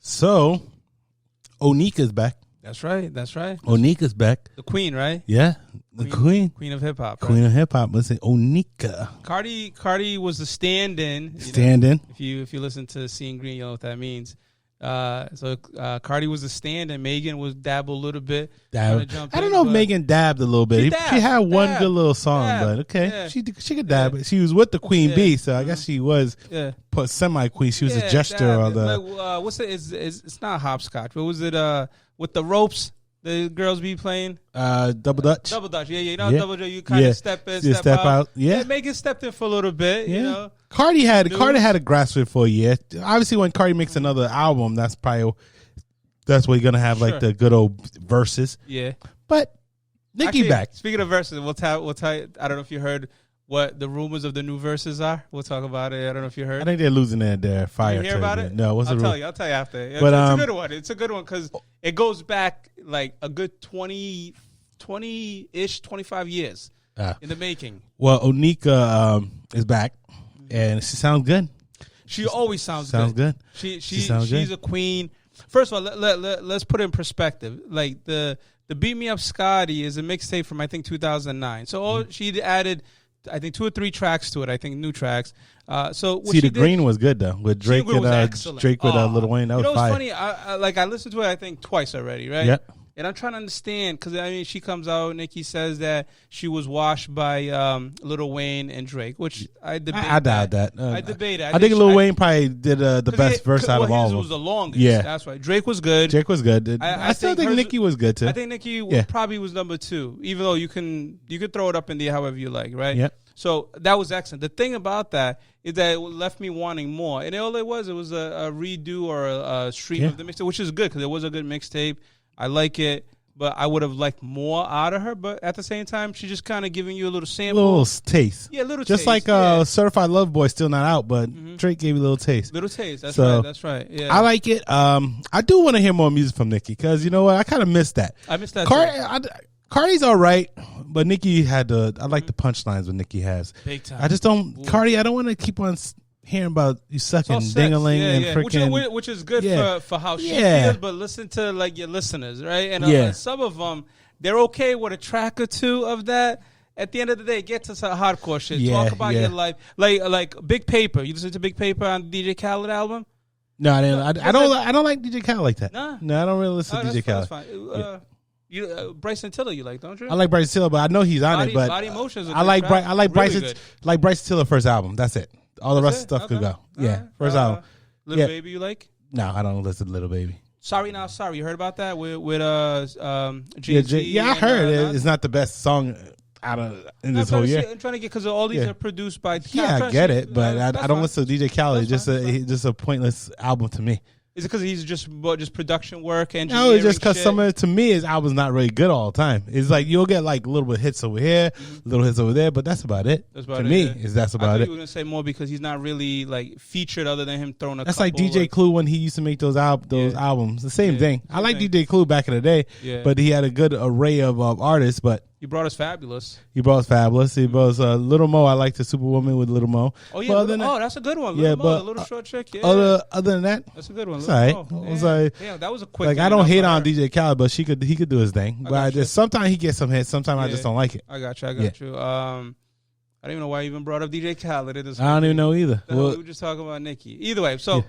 So, Onika's back. That's right. That's right. Onika's back. The queen, right? Yeah, the queen. Queen of hip hop. Queen of hip hop. Let's say Onika. Cardi was the stand-in. Stand-in. If you listen to Seeing Green, you know what that means. So Cardi was the stand-in. Megan was dabble a little bit. I don't know if Megan dabbed a little bit. She had one good little song, but okay, yeah. she could dab. Yeah. She was with the Queen Bee, so I guess she was semi-queen. She was a jester or the. Like, what's it? It's not hopscotch. What was it? With the ropes. The girls be playing double dutch. Double dutch, yeah. You know, double dutch. You kind of step in, step out. Yeah, Megan stepped in for a little bit. You know, Cardi had a grasp of it for a year. Obviously, when Cardi makes another album, that's where you're gonna have like the good old verses. Yeah, but Nicki back. Speaking of verses, we'll tell you. I don't know if you heard what the rumors of the new verses are. We'll talk about it. I don't know if you heard. I think they're losing their fire. You hear about it? No, I'll tell you after. It's a good one. It's a good one because it goes back like a good 20-ish, 25 years in the making. Well, Onika is back, and she sounds good. She always sounds good. She's a queen. First of all, let's put it in perspective. Like the Beat Me Up Scotty is a mixtape from I think 2009. So she added, I think 2 or 3 tracks to it. I think new tracks. So the Green was good though with Drake and Lil Wayne. That was fire. Funny. I listened to it I think twice already, right? Yeah. And I'm trying to understand because I mean she comes out. Nicki says that she was washed by Lil Wayne and Drake, which I debate. I doubt that. I debate it. I think Lil Wayne probably did the best verse out of all of them. Was the longest. Yeah, that's right. Drake was good. I still think Nicki was good too. I think Nicki probably was number 2, even though you can throw it up in there however you like, right? Yeah. So that was excellent. The thing about that is that it left me wanting more. And all it was a redo or a stream of the mixtape, which is good because it was a good mixtape. I like it, but I would have liked more out of her. But at the same time, she's just kind of giving you a little sample. A little taste. Yeah, a little just taste. Just like Certified Love Boy still not out, but Drake gave you a little taste. Little taste. That's right. Yeah. I like it. I do want to hear more music from Nicki because you know what? I kind of missed that. I missed that Cardi's all right, but Nicki had I like the punchlines what Nicki has. Big time. I just don't. Ooh. Cardi, I don't want to keep on hearing about you sucking ding-a-ling and freaking. Which is good for how she feels, but listen to like your listeners, right? And some of them, they're okay with a track or two of that. At the end of the day, get to some hardcore shit. Talk about your life, like Big Paper. You listen to Big Paper on DJ Khaled album? No, I didn't. I don't like DJ Khaled like that. Nah. No, I don't really listen to DJ Khaled. That's fine. Bryson Tiller, you like, don't you? I like Bryson Tiller, but I know he's on it. But Body Emotions. I like Bryson Tiller first album. That's it. All the rest of stuff could go. First album. Little Baby, you like? No, I don't listen to Little Baby. Sorry Not Sorry. You heard about that with Jay-Z? Yeah, I heard it's not the best song in this whole year. I'm trying to get because all these are produced by. I get it, but I don't listen to DJ Khaled. It's just a pointless album to me. Is it because he's just production work and no? It's just because some of it to me his album's not really good all the time. It's like you'll get like a little bit hits over here, little hits over there, but that's about it. That's about me. That's about it. You were gonna say more because he's not really like featured other than him throwing a. That's like DJ Clue when he used to make those albums. The same thing. I like DJ Clue back in the day, but he had a good array of artists, but. He brought us Fabulous. He brought Little Mo. I like the Superwoman with Little Mo. Oh yeah, that's a good one. Little Mo, the little short chick. Yeah. Other than that, that's a good one. It's all right. That was a quick. Like I don't hate on DJ Khaled, but he could do his thing. But sometimes he gets some hits. Sometimes I just don't like it. I got you. I don't even know why I even brought up DJ Khaled. I don't even know either. We were just talking about Nicki. Either way, so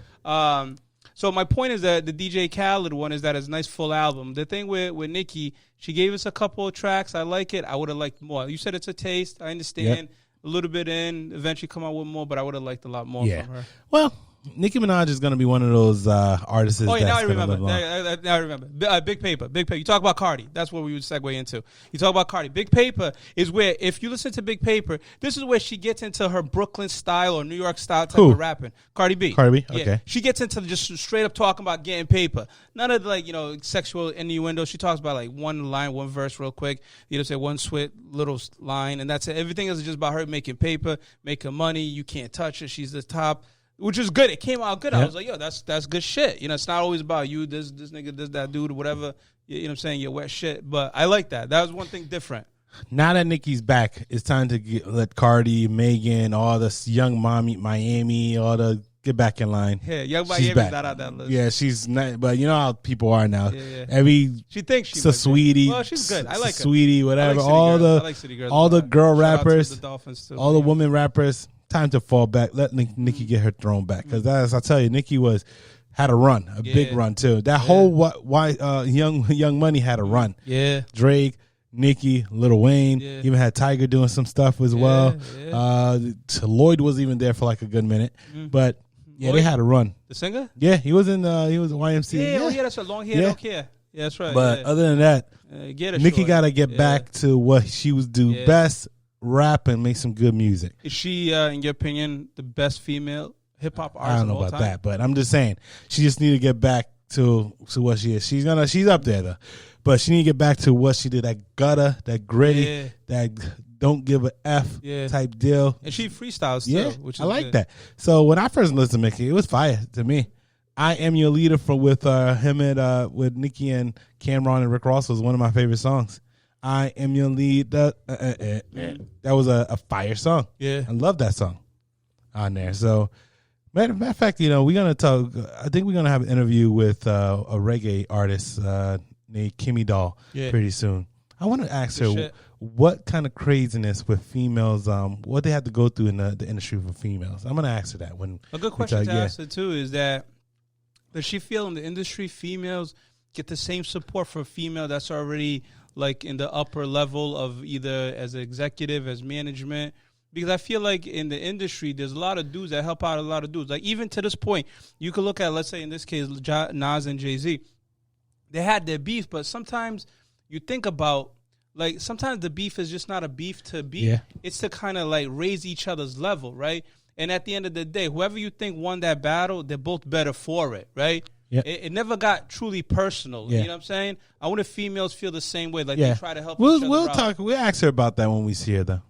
So my point is that the DJ Khaled one is that it's a nice full album. The thing with Nicki, she gave us a couple of tracks. I like it. I would have liked more. You said it's a taste. I understand. A little bit in, eventually come out with more, but I would have liked a lot more from her. Well, Nicki Minaj is going to be one of those artists. Oh, yeah, now I remember. Now I remember. Big Paper. You talk about Cardi. That's what we would segue into. You talk about Cardi. Big Paper is where, if you listen to Big Paper, this is where she gets into her Brooklyn style or New York style type of rapping. Cardi B. Okay. Yeah. She gets into just straight up talking about getting paper. None of the, sexual innuendo. She talks about, one line, one verse real quick. Say one sweet little line, and that's it. Everything is just about her making paper, making money. You can't touch her. She's the top. Which is good. It came out good. I was like, yo, that's good shit. It's not always about you, this nigga, this, that dude, or whatever. You know what I'm saying? Your wet shit. But I like that. That was one thing different. Now that Nicki's back, it's time to let Cardi, Megan, all this young mommy, Miami, all the get back in line. Yeah, Young Miami's not on that list. Yeah, she's not. But you know how people are now. Yeah. She thinks she's a sweetie. Well, she's good. I like her. Sweetie, whatever. I like City Girls all the girl rappers, the Dolphins too, all the women rappers. Time to fall back. Let Nicki get her throne back, because as I tell you, Nicki had a run, a big run too. That whole Young Money had a run. Yeah, Drake, Nicki, Lil Wayne, even had Tiger doing some stuff as well. Yeah. Lloyd was even there for like a good minute, but Lloyd, they had a run. The singer? Yeah, he was in YMCA. Yeah, that's a long hair, don't care. Yeah, that's right. But other than that, Nicki got to get back to what she was do best. Rap and make some good music. Is she, in your opinion, the best female hip hop artist? I don't know about that, but I'm just saying she just need to get back to what she is. She's up there though, but she need to get back to what she did. That gutter, that gritty, that don't give a F type deal. And she freestyles too, which is I like good. That. So when I first listened to Nicki, it was fire to me. I Am Your Leader with him and with Nicki and Cameron and Rick Ross was one of my favorite songs. I Am Your Leader. That was a fire song. Yeah, I love that song on there. So, matter of fact, we're gonna talk. I think we're gonna have an interview with a reggae artist named Kimmy Doll pretty soon. I want to ask her what kind of craziness with females, what they have to go through in the industry for females. I'm gonna ask her that. A good question to ask her too is that does she feel in the industry females get the same support for a female that's already like in the upper level of either as an executive, as management? Because I feel like in the industry, there's a lot of dudes that help out a lot of dudes. Like even to this point, you could look at, let's say in this case, Nas and Jay-Z. They had their beef, but sometimes you think about, like, sometimes the beef is just not a beef to beef. Yeah. It's to kind of like raise each other's level, right? And at the end of the day, whoever you think won that battle, they're both better for it, right? Yeah. It never got truly personal. Yeah. You know what I'm saying? I wonder if females feel the same way. Like they try to help each other We'll talk. We'll ask her about that when we see her, though.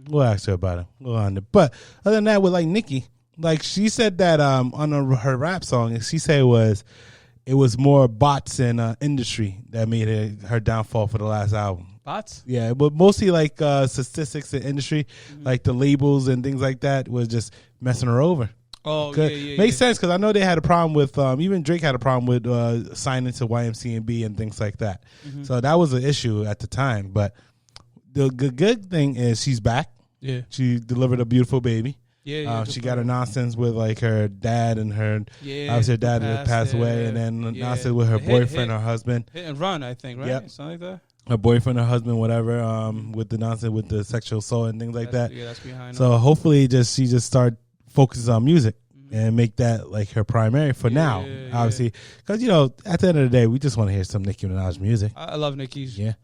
We'll ask her about it. We'll on it. But other than that, with like Nicki, like she said that on her rap song, she said it was more bots and industry that made her downfall for the last album. Bots? Yeah, but mostly like statistics and industry, like the labels and things like that was just messing her over. Oh, yeah. Makes sense because I know they had a problem with, even Drake had a problem with signing to YMCA and things like that. Mm-hmm. So that was an issue at the time. But the good thing is she's back. Yeah. She delivered a beautiful baby. Yeah. She got her nonsense with like her dad and her, obviously her dad had passed away, and then nonsense with her boyfriend, her husband. Hit and run, I think, right? Yep. Something like that. Her boyfriend, her husband, whatever, with the nonsense with the sexual assault and things like that. Yeah, that's behind. So hopefully she just start focuses on music and make that like her primary for now, obviously. Because, at the end of the day, we just want to hear some Nicki Minaj music. I love Nicki's. Yeah.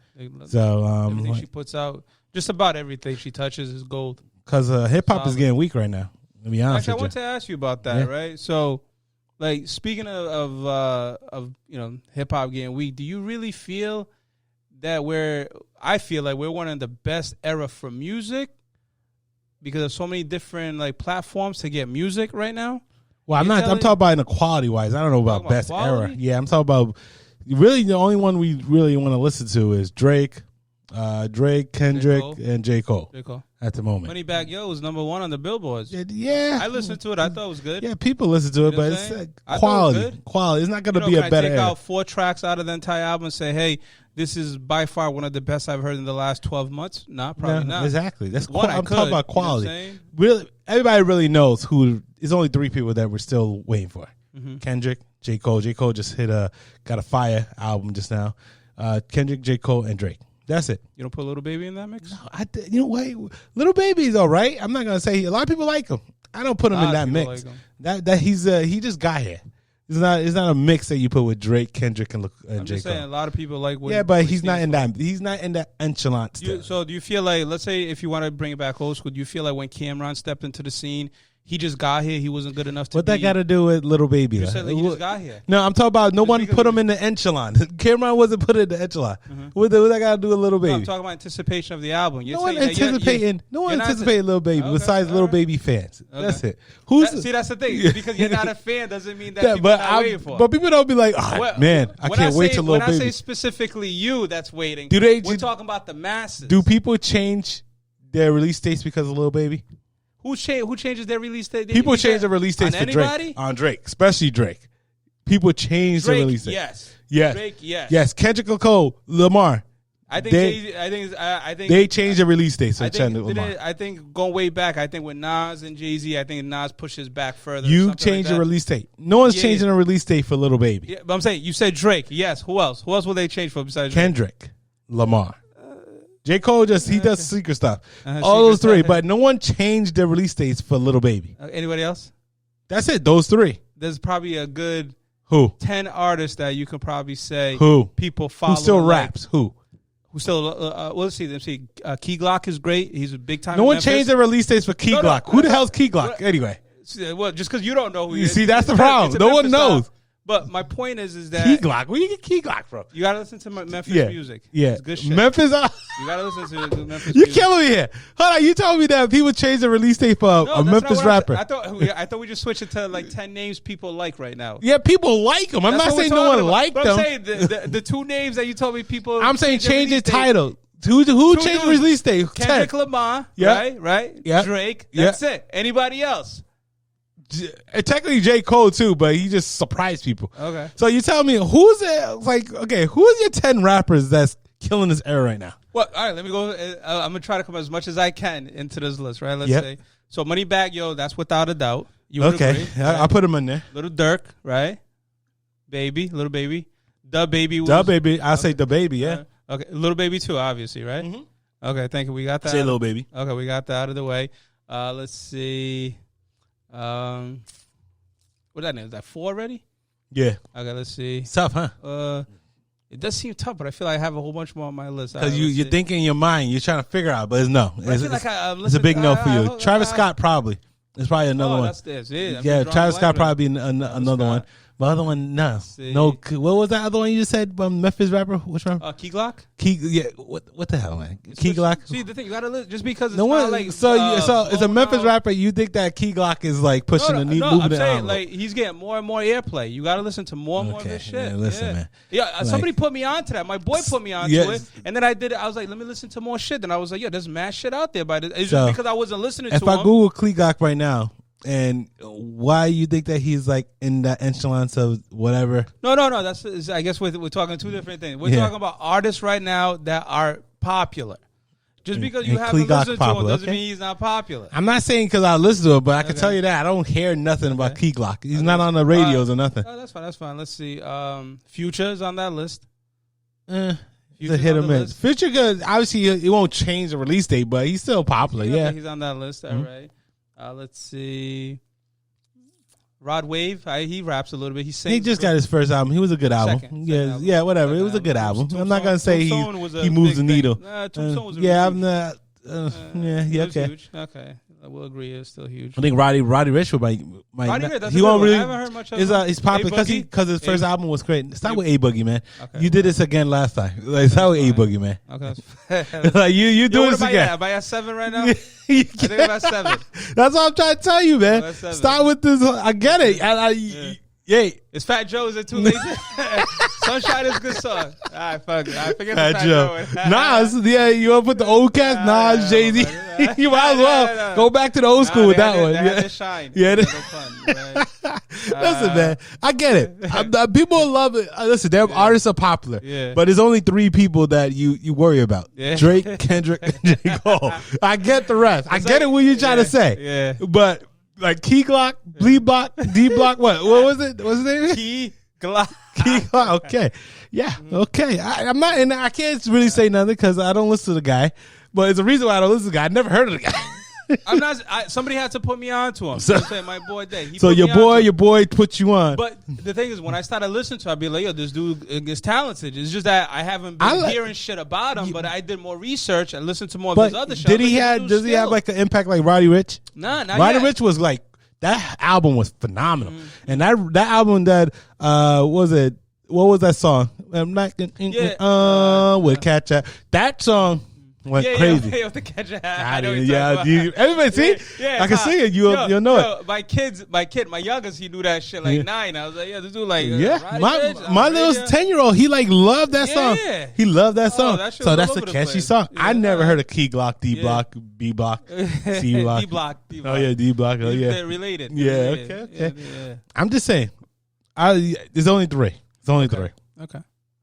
So everything she puts out, just about everything she touches is gold. Because hip-hop is getting weak right now, to be honest. Actually, I want to ask you about that, right? So, like, speaking of hip-hop getting weak, do you really feel that I feel like we're one of the best era for music? Because there's so many different like platforms to get music right now. Well, I'm talking about inequality wise. I don't know about best era. Yeah, I'm talking about really the only one we really want to listen to is Drake, Kendrick, and J. Cole. At the moment. Moneybagg Yo was number 1 on the billboards. Yeah. I listened to it. I thought it was good. Yeah, people listen to it, but it's quality. Quality. It's not going to be a better. Take out 4 tracks out of the entire album and say, hey, this is by far one of the best I've heard in the last 12 months? Probably not. Exactly. That's I'm talking about quality. You know really, everybody really knows who. There's only 3 people that we're still waiting for. Mm-hmm. Kendrick, J. Cole. J. Cole just got a fire album just now. Kendrick, J. Cole, and Drake. That's it. You don't put Little Baby in that mix? No, you know what? Little Baby's all right. I'm not gonna say a lot of people like him. I don't put him in that mix. Like that he just got here. It's not a mix that you put with Drake, Kendrick, and J. Cole. I'm just saying a lot of people like. But he's not in that. He's not in that enchilada still. So do you feel like, let's say if you want to bring it back old school, do you feel like when Cameron stepped into the scene, he just got here, he wasn't good enough to What that got to do with Little Baby? You said he just got here. No, I'm talking about no one put him in the enchilada. Cameron wasn't put in the enchilada. Mm-hmm. What that got to do with Little Baby? No, I'm talking about anticipation of the album. No one anticipating Little Baby besides Little Baby fans. Okay. That's it. See, that's the thing. Because you're not a fan doesn't mean that people are not waiting for. But people don't be like, man, I can't wait till Little Baby. When I say specifically you that's waiting, we're talking about the masses. Do people change their release dates because of Little Baby? Who changes their release date? People change the release dates for Drake. On Drake, especially Drake. People change the release date. Yes. Drake, yes. Yes. Kendrick Cole, Lamar. I think they changed the release dates. I think going way back. I think with Nas and Jay-Z, I think Nas pushes back further. You changed the release date. No one's changing a release date for Lil Baby. Yeah, but I'm saying you said Drake. Yes. Who else? Who else will they change for besides Kendrick, Lamar? J. Cole he does secret stuff. All those three, but no one changed their release dates for Lil Baby. Anybody else? That's it. Those three. There's probably a good 10 artists that you could probably say people follow. Who still raps? Who still? Let's see. Key Glock is great. He's a big time. No one changed the release dates for Key Glock. Who the hell's Key Glock anyway? Well, just because you don't know who he is. See, that's the problem. No one knows. But my point is that Key Glock. Where do you get Key Glock from? You gotta listen to Memphis music. Yeah, it's good shit. Memphis. You gotta listen to Memphis. You're killing me here. Hold on, you told me that people change the release date for a Memphis rapper. I thought we just switched it to like 10 names people like right now. Yeah, people like them. I'm not saying no one liked them. I'm saying the two names that you told me people. I'm saying change the title. Who changed the release date? Kendrick Lamar. Right. Yeah. Drake. That's it. Anybody else? Technically J. Cole too, but he just surprised people. Okay. So you tell me who's your 10 rappers that's killing this era right now? Well, all right, let me go. I'm gonna try to come as much as I can into this list, right? Let's say. So Moneybagg Yo, that's without a doubt. You would agree, right? I'll put him in there. Little Durk, right? Little Baby. The Baby. I'll say The Baby, yeah. Okay, Little Baby too, obviously, right? Mm-hmm. Okay, thank you. We got that. Say Little Baby. Okay, we got that out of the way. Let's see. What that name? Is that 4 already? Yeah. Okay, let's see. It's tough, huh? It does seem tough, but I feel like I have a whole bunch more on my list. Because you're thinking in your mind, you're trying to figure out, but it's no. It's a big no for you. Travis Scott probably. It's probably another one. That's this. Yeah, Travis Scott probably another one. The other one, no. What was that other one you just said? Memphis rapper? Which one? Key Glock? What the hell, man? Key Glock? See, the thing, you gotta listen, just because it's no one, like... So it's a Memphis rapper, you think that Key Glock is like pushing the needle? No, I'm saying, like, he's getting more and more airplay. You gotta listen to more and more of this shit. Man, listen, man. Yeah, somebody put me onto that. My boy put me onto it, and then I did it. I was like, let me listen to more shit. Then I was like, there's mad shit out there, but it's just because I wasn't listening to him. If I Google Key Glock right now, and why you think that he's like in the echelons of whatever? No. That's I guess we're talking two different things. We're talking about artists right now that are popular. Just because you haven't listened to him doesn't mean he's not popular. I'm not saying because I listen to it, but I can tell you that I don't hear nothing about Key Glock. He's not on the radios or nothing. Oh, that's fine. Let's see. Future is on that list. He's a hit or miss. Future, good. Obviously, it won't change the release date, but he's still popular. Yeah, he's on that list. All right. Let's see. Rod Wave, he raps a little bit. He sings. He just got his first album. He was a good album. Second album. Whatever. It was a good album. I'm not gonna say he moves the needle. Tombstone was I'm not. Okay. Huge. Okay, I will agree. It's still huge. I think Roddy Ricch might. Roddy Ricch. He won't really. I haven't heard much of him. He's popular because his first album was great. Start with A Boogie, man. Okay. You did this again last time. Like start with A Boogie, man. Okay. Like you do this again. Am I at 7 right now? I think I'm at 7. That's what I'm trying to tell you, man. Start with this. I get it. It's Fat Joe. Is it too late? Sunshine is a good song. All right, fuck it. I forget Fat Joe. Nas, you want to put the old cast? Nas, Jay-Z. You might as well go back to the old school with that one. They had to shine. Yeah. Listen, man. I get it. People love it. Listen, their artists are popular. Yeah. But there's only 3 people that you worry about. Yeah. Drake, Kendrick, and J. Cole. I get the rest. I get it what you're trying to say. Yeah. But like Key Glock, Bleed Block, D Block, what was it? What's his name? Key Glock. Key Glock. Okay. Yeah. Okay. I'm not, and I can't really say nothing because I don't listen to the guy. But it's a reason why I don't listen to the guy. I never heard of the guy. I'm not. Somebody had to put me on to him. So my boy Dave. So your boy put you on. But the thing is, when I started listening to him, I'd be like, yo, this dude is talented. It's just that I haven't been hearing shit about him, but I did more research and listened to more of his other shows. Does he have like an impact like Roddy Ricch? Nah, not Roddy yet. Ricch was like, that album was phenomenal. And that album that, what was that song? I'm not with Catch Up. That song went crazy. Yeah, with the catcher hat. I know everybody see? I can sing it. You'll know it. My youngest, he knew that shit like 9. I was like, this dude like, my little 10-year-old, he like loved that song. He loved that song. So that's a catchy song. I never heard of key block, D block, B block, C block. D block. Oh yeah, D block. Oh yeah. They're related. Yeah. Okay. Yeah. I'm just saying. There's only 3. It's only 3. Okay.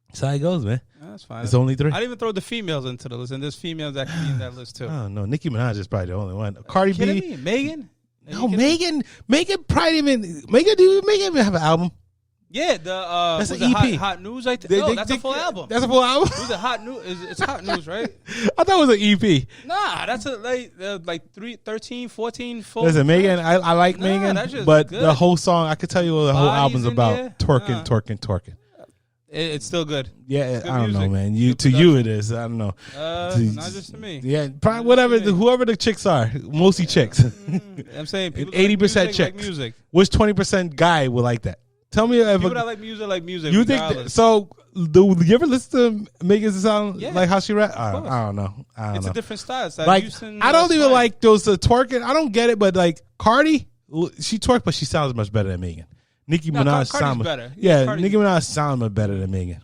That's how it goes, man. That's fine. It's only 3. I didn't even throw the females into the list, and there's females that can be in that list too. Oh no, Nicki Minaj is probably the only one. Cardi B, Megan. No, Megan probably Megan even have an album. Yeah, that's an EP. Hot News. I think. That's a full album. That's a full album. Who's it? Hot News? It's Hot News, right? I thought it was an EP. Nah, that's like 13, 14, full. Listen, Megan, I like Megan, but the whole song, I could tell you what the whole album's about. Twerking. It's still good. Yeah, I don't know, man. To you it is. I don't know. Not just to me. Yeah, probably whatever. Whoever the chicks are, mostly chicks. I'm saying people 80% chicks. like music. Which 20% guy would like that? Tell me if people that like music. You think so? Do you ever listen to Megan's sound like how she rap? I don't know. It's a different style. It's like I don't even like those twerking. I don't get it, but like Cardi, she twerk, but she sounds much better than Megan. Nicki Minaj sounds better. Nicki Minaj sounds much better than Megan.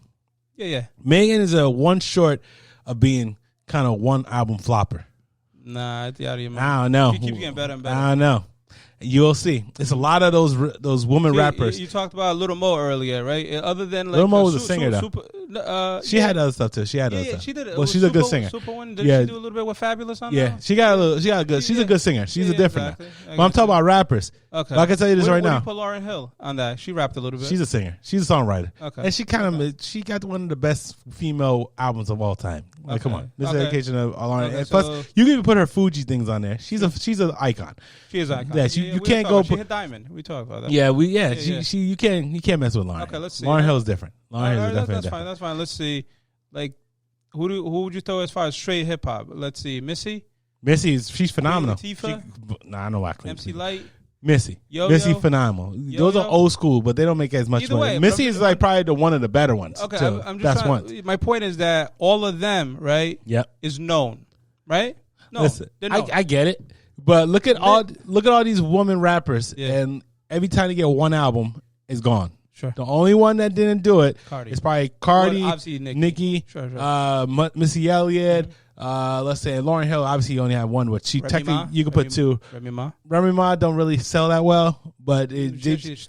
Yeah. Megan is a one short of being kind of one album flopper. Nah, it's out of your mind. I don't know. She keeps getting better and better. I don't know. You'll see. It's a lot of those women rappers. You talked about Little Mo earlier, right? Other than like Little Mo was a singer though. She had other stuff too. She had other stuff. She did it. Well, she's a good singer. Did she do a little bit with Fabulous on that? Yeah, she got a good. She's a good singer. She's a different. But I'm talking about rappers. Okay. But I can tell you this right now. Where do you put Lauryn Hill on that? She rapped a little bit. She's a singer. She's a songwriter. Okay. And she got one of the best female albums of all time. Like, come on, this is dedication of Lauryn. Okay, plus, you can even put her Fuji things on there. She's an icon. She is an icon. Yeah, you can't go. She hit diamond. We talked about that. Yeah, you can't mess with Lauryn. Okay, let's see. Lauryn Hill is different. Lauryn Hill is definitely different. That's fine. Let's see. Like, who would you throw as far as straight hip hop? Let's see. Missy, she's phenomenal. I know why. MC Light. Missy phenomenal. Those are old school, but they don't make as much money. Missy is like probably one of the better ones. Okay, too. I'm just trying. My point is that all of them, right? Yep. Is known, right? No, listen, I get it, but look at all these woman rappers, and every time they get one album, it's gone. Sure. The only one that didn't do it is probably Cardi, obviously Nicki, Missy Elliott. Let's say Lauryn Hill. Obviously, you only have one, but she technically you could put 2. Remy Ma don't really sell that well, but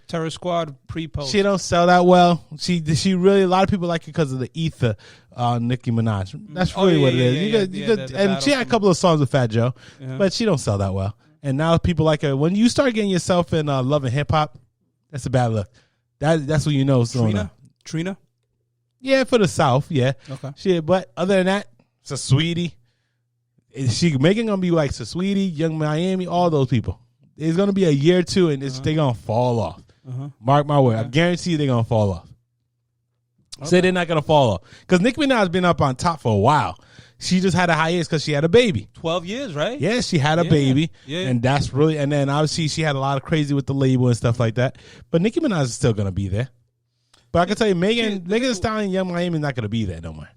Terror Squad pre-post. She don't sell that well. She really a lot of people like it because of the ether. Nicki Minaj. That's really what it is. And she had a couple of songs with Fat Joe, but she don't sell that well. And now people like her. When you start getting yourself in love and hip hop, that's a bad look. That's what you know is going on. Trina? Yeah, for the South, yeah. Okay. But other than that, it's a Sweetie. Megan gonna be like a Sweetie, Young Miami, all those people. It's gonna be a year or two, and they're gonna fall off. Mark my word. I guarantee they're gonna fall off. Say they're not gonna fall off because Nicki Minaj has been up on top for a while. She just had a hiatus because she had a baby. 12 years, right? Yeah, she had a baby. Yeah. And that's really, and then obviously she had a lot of crazy with the label and stuff like that. But Nicki Minaj is still going to be there. But I can tell you, Megan Thee Stallion, Young Miami is not going to be there no more.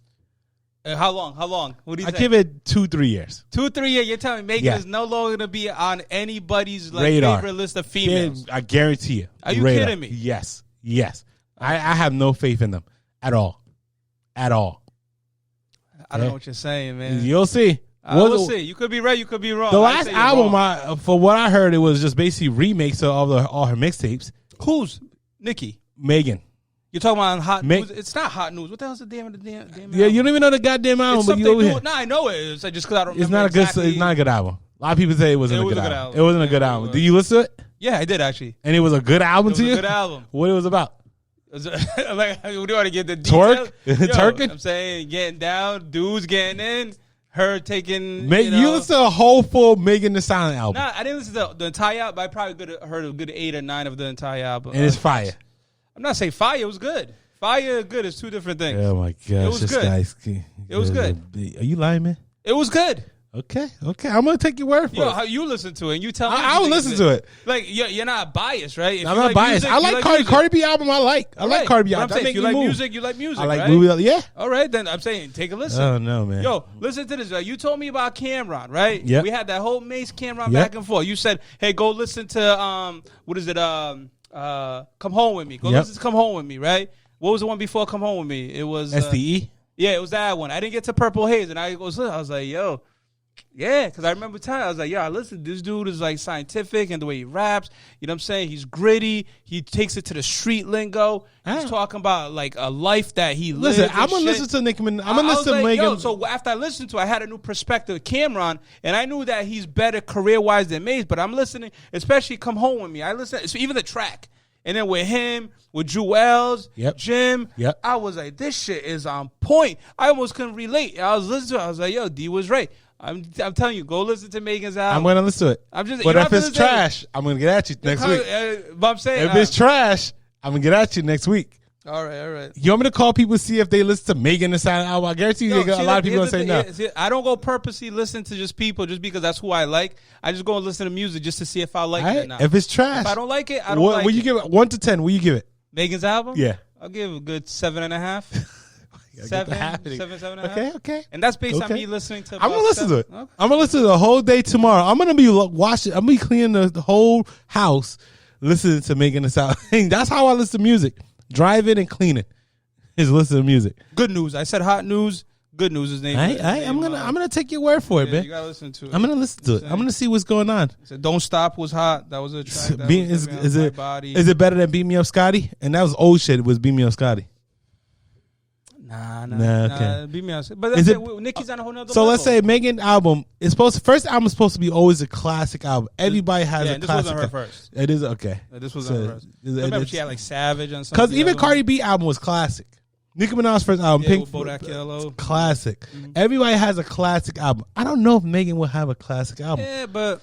How long? What do you think? I give it 2-3 years. 2-3 years? You're telling me Megan is no longer going to be on anybody's radar. favorite list of females? I guarantee you. Are you kidding me? Yes. I have no faith in them at all. I don't know what you're saying, man. You'll see. We'll see. You could be right. You could be wrong. The last album, for what I heard, it was just basically remakes of all her mixtapes. Who's Nicki? Megan. You're talking about Hot News. It's not Hot News. What the hell's the damn album? Yeah, you don't even know the goddamn album. But you over I know it. It's just because I don't. It's not It's not a good album. A lot of people say it wasn't a good album. It wasn't a good album. Did you listen to it? Yeah, I did actually. And it was a good album to you. It was a good album. What it was about? Like, do you want to get the details? Twerking? I'm saying getting down, dudes getting in, her taking. You listen to a whole full Megan Thee Stallion album. Nah, I didn't listen to the entire album, but I probably heard a good 8 or 9 of the entire album. And it's fire. I'm not saying fire. It was good. Fire and good is 2 different things. Oh my gosh, it was good. It was good. Are you lying, man? It was good. Okay. I'm gonna take your word for Yo, it. how you listen to it and you tell me. I will listen to it. Like you're not biased, right? If I'm you not biased. music, I like Cardi B album. I like Cardi B But I'm album. saying, if you like music, you like music. I like right? movie. Yeah. All right, then I'm saying take a listen. Oh no, man. Yo, listen to this. Right? You told me about Cameron, right? Yep. We had that whole Mace Cameron Yep. back and forth. You said, "Hey, go listen to what is it? Come Home with Me. Go listen to Come Home with Me." Right? What was the one before Come Home with Me? It was SDE. Yeah, it was that one. I didn't get to Purple Haze, and I was like, yo. Yeah, because I remember telling I was like, I listen, this dude is like scientific and the way he raps, you know what I'm saying? He's gritty. He takes it to the street lingo. He's talking about like a life that he lives. Listen, I'm going to listen to Nicki Minaj. I'm going to listen to Megan. So after I listened to it, I had a new perspective of Cameron, and I knew that he's better career-wise than Maze, but I'm listening, especially Come Home With Me. I listen, so even the track. And then with him, with Jewels, Jim, I was like, this shit is on point. I almost couldn't relate. I was listening to it. I was like, yo, D was right. I'm telling you, go listen to Megan's album. I'm going to listen to it. But if it's trash, I'm going to get at you next week. But I'm saying, if it's trash, I'm going to get at you next week. All right. You want me to call people see if they listen to Megan Thee Stallion album? I guarantee you, a lot of people going to say no. I don't go purposely listen to just people just because that's who I like. I just go and listen to music just to see if I like it or not. If it's trash. If I don't like it, I don't like it. Will you give it 1 to 10? Will you give it? Megan's album? Yeah. I'll give it a good 7.5. 7.5. Okay. And that's based on me listening to. I'm gonna listen to it. Okay. I'm gonna listen to the whole day tomorrow. I'm gonna be watching. I'm gonna be cleaning the whole house, listening to Megan Thee Stallion. That's how I listen to music. Driving and cleaning is listening to music. Good news. I said hot news. Good news is name. I'm gonna take your word for it, man. You gotta listen to it. I'm gonna listen to it. I'm gonna see what's going on. So Don't Stop was hot. That was a track. Is it better than Beat Me Up Scotty? And that was old shit. It was Beat Me Up Scotty. Nah. Beat Me Up. But that's Nicki's on a whole nother level. Let's say Megan album is first album is supposed to be always a classic album. Everybody has a classic. This wasn't her first. It is okay. This wasn't her first. Remember she had like Savage on something. Because even Cardi B album was classic. Nicki Minaj's first album, Pink, classic. Mm-hmm. Everybody has a classic album. I don't know if Megan will have a classic album. Yeah, but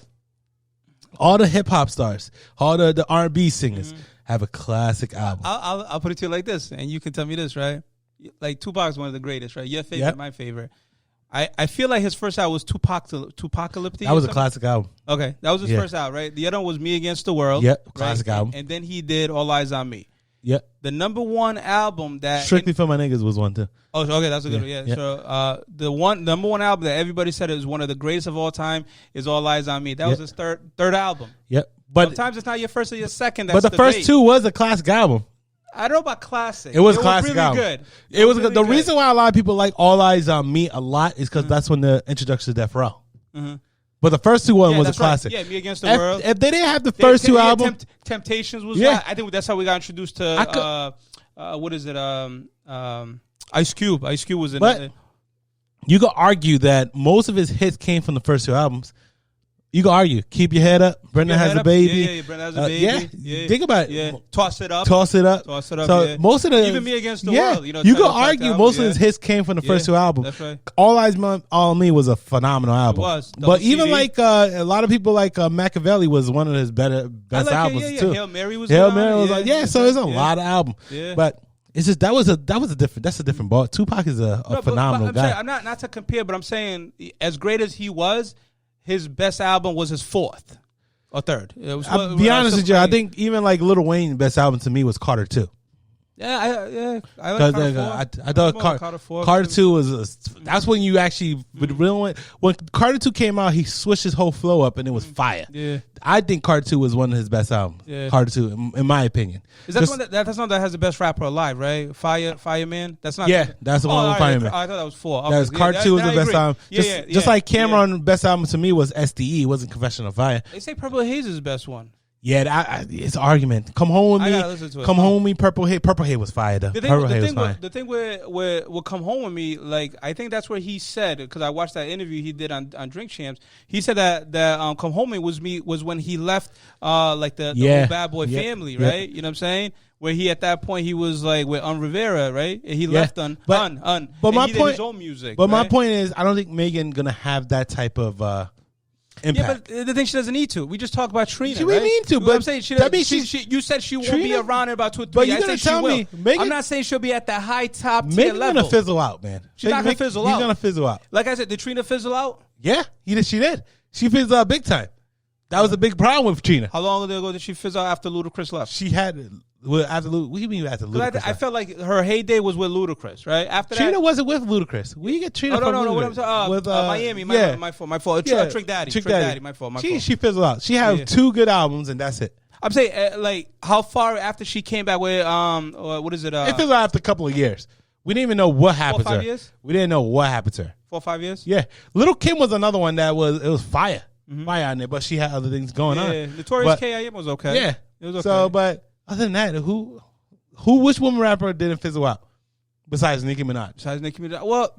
all the hip hop stars, all the R&B singers have a classic album. I'll put it to you like this, and you can tell me this, right? Like Tupac's one of the greatest, right? Your favorite, my favorite. I feel like his first album was Tupacalyptic. That was a classic album. Okay, that was his first album, right? The other one was Me Against the World. Yep, classic album. And then he did All Eyes on Me. Yep. The number one album that Strictly for My Niggas was one too. Oh, okay, that's a good one. Yeah. So the number one album that everybody said is one of the greatest of all time is All Eyes on Me. That was his third album. Yep. But sometimes it's not your first or your second. But the first two was a classic album. I don't know about classic. It was classic really album. Good. It was really the reason why a lot of people like All Eyes on Me a lot is because that's when the introduction to Death Row. Mm-hmm. But the first two was a classic. Right. Yeah, Me Against the World. If they didn't have the first two albums, Temptations was. I think that's how we got introduced to. What is it? Ice Cube. Ice Cube was in it. You could argue that most of his hits came from the first two albums. You can argue. Keep Your Head Up. Brenda Has a Baby. Yeah, Brenda Has a Baby. Yeah. Think about it. Yeah. Toss It Up. So most of the even Me Against the World. You can argue most of his hits came from the first two albums. That's right. All Eyes on Me was a phenomenal album. It was. But even like a lot of people like Machiavelli was one of his best albums too. Hail Mary was. So it's a lot of albums. Yeah. But it's just that's a different ball. Tupac is a phenomenal guy. I'm not to compare, but I'm saying as great as he was. His best album was his fourth or third. I'll be honest with you. I think even like Lil Wayne's best album to me was Carter 2. I like Carter 4. I thought Carter 2 was that's when you actually when Carter 2 came out, he switched his whole flow up and it was fire. Yeah, I think Carter 2 was one of his best albums. Yeah. Carter 2, in my opinion. Is that one that's one that has the best rapper alive, right? Fireman. That's not. Yeah, that's the one with Fireman. I thought that was 4. That was Carter 2 was the best album. Just like Cameron, best album to me was SDE. It wasn't Confession of Fire. They say Purple Haze is the best one. Yeah, it's an argument. Come Home With Me. Come Home With Me. Purple Haze was fire though. The thing with Come Home With Me, like I think that's where he said, because I watched that interview he did on Drink Champs. He said that Come Home With Me was when he left like the whole Bad Boy family, right? You know what I'm saying? Where he at that point he was like with Rivera, right? And he left But my point, his own music. But my point is, I don't think Megan gonna have that type of impact. Yeah, but the thing she doesn't need to. We just talk about Trina. She really need to, but I'm saying you said she won't be around in about 2 or 3 but years. You're gonna tell me, Megan, I'm not saying she'll be at the high top tier Megan's level. Gonna fizzle out, man. She's not gonna fizzle out. He's gonna fizzle out. Like I said, did Trina fizzle out? Yeah, she did. She fizzled out big time. That was a big problem with Trina. How long ago did she fizzle out after Ludacris left? She had after what do you mean after Ludacris? I felt like her heyday was with Ludacris, right? After Trina that, wasn't with Ludacris. We get Trina from no. What I'm Ludacris. saying, With Miami. My fault. Trick Daddy. My fault. She fizzled out. She had 2 good albums and that's it. I'm saying, like, how far after she came back with what is it? It fizzled out after a couple of years. We didn't even know what happened 4 to or 5 her. years? We didn't know what happened to her. 4 or 5 years? Yeah. Little Kim was another one that was fire. Fire on there, but she had other things going on. Yeah, Notorious K.I.M. was okay. Yeah. It was okay. So, but other than that, which woman rapper didn't fizzle out besides Nicki Minaj? Well,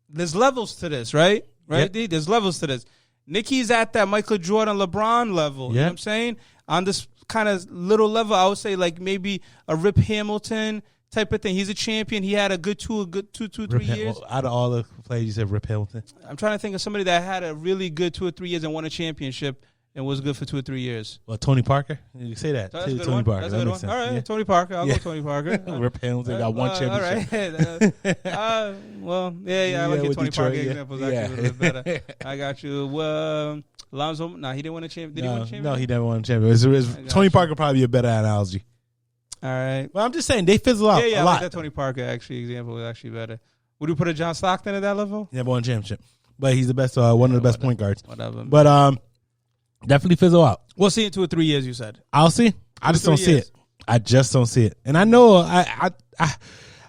there's levels to this, right? Right, Yep. D? There's levels to this. Nicki's at that Michael Jordan, LeBron level. You know what I'm saying? On this kind of little level, I would say like maybe a Rip Hamilton type of thing. He's a champion. He had a good 3 years. Well, out of all the players, you said Rip Hamilton. I'm trying to think of somebody that had a really good 2 or 3 years and won a championship and was good for 2 or 3 years. Well, Tony Parker. You say that. So that's a good Tony one. Parker. That's a good one. All right, Yeah. Tony Parker. I'll go Tony Parker. Rip Hamilton got 1 championship. All right. Well, yeah. I like your with Tony Detroit, Parker yeah. examples actually a little bit better. I got you. Lonzo, he didn't win a championship. Did he win a championship? No, he never won a championship. Tony Parker probably a better analogy. All right. Well, I'm just saying they fizzle out Yeah, a I lot. like that Tony Parker example was actually better. Would you put a John Stockton at that level? He never won a championship, but he's the best, one of the best point guards. Whatever. But definitely fizzle out. We'll see in 2 or 3 years. You said. I'll see. I just don't see years. it. I just don't see it. And I know I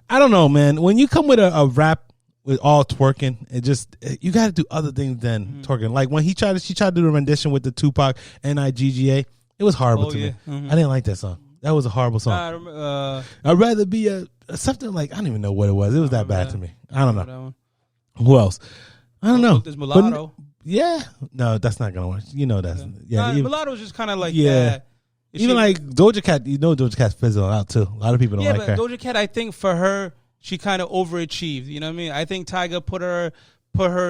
don't know, man. When you come with a rap with all twerking, you got to do other things than twerking. Like when she tried to do the rendition with the Tupac Nigga, it was horrible to me. I didn't like that song. That was a horrible song. I'd rather be something like I don't even know what it was. It was that bad to me. I don't know. Who else? I don't know. There's Mulatto. No, that's not gonna work. You know that's Mulatto's just kind of like Even like Doja Cat, Doja Cat's fizzling out too. A lot of people don't like her. Doja Cat, I think for her, she kind of overachieved. You know what I mean? I think Tyga put her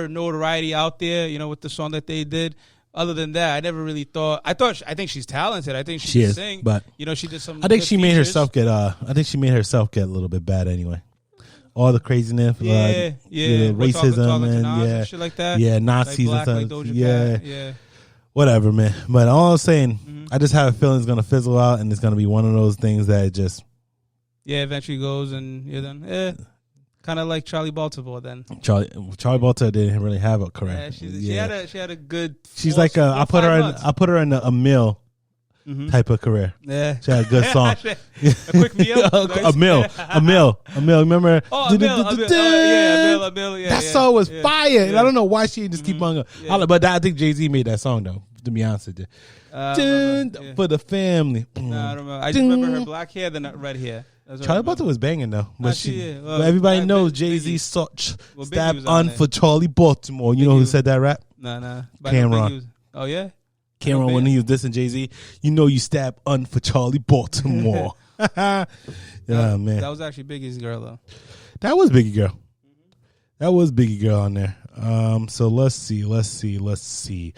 notoriety out there. With the song that they did. Other than that, I never really thought. I think she's talented. I think she can sing. But she did some. I think she made herself get. I think she made herself get a little bit bad anyway. All the craziness, racism, and shit like that. Yeah, Nazis like and stuff. Like yeah. Whatever, man. But all I'm saying, I just have a feeling it's gonna fizzle out, and it's gonna be one of those things that just. Yeah, eventually goes, and you're done. Kind of like Charlie Baltimore then. Charlie Baltimore didn't really have a career. Yeah, she had a good. She's like I put her in a mill type of career. Yeah, she had a good song. A quick meal, a meal. Remember? Oh, a meal. Yeah, that song was fire, and I don't know why she didn't just keep on going. But I think Jay-Z made that song though. To be honest with you, for the family. Nah, I don't remember. I just remember her black hair, then red hair. Charlie Baltimore was banging though, but everybody knows Jay-Z stabbed on for Charlie Baltimore. You know who said that rap? Nah. Cameron. Oh yeah, Cameron when he was dissing Jay-Z. You stab un for Charlie Baltimore. Man, that was actually Biggie's girl though. That was Biggie girl. That was Biggie girl on there. So let's see.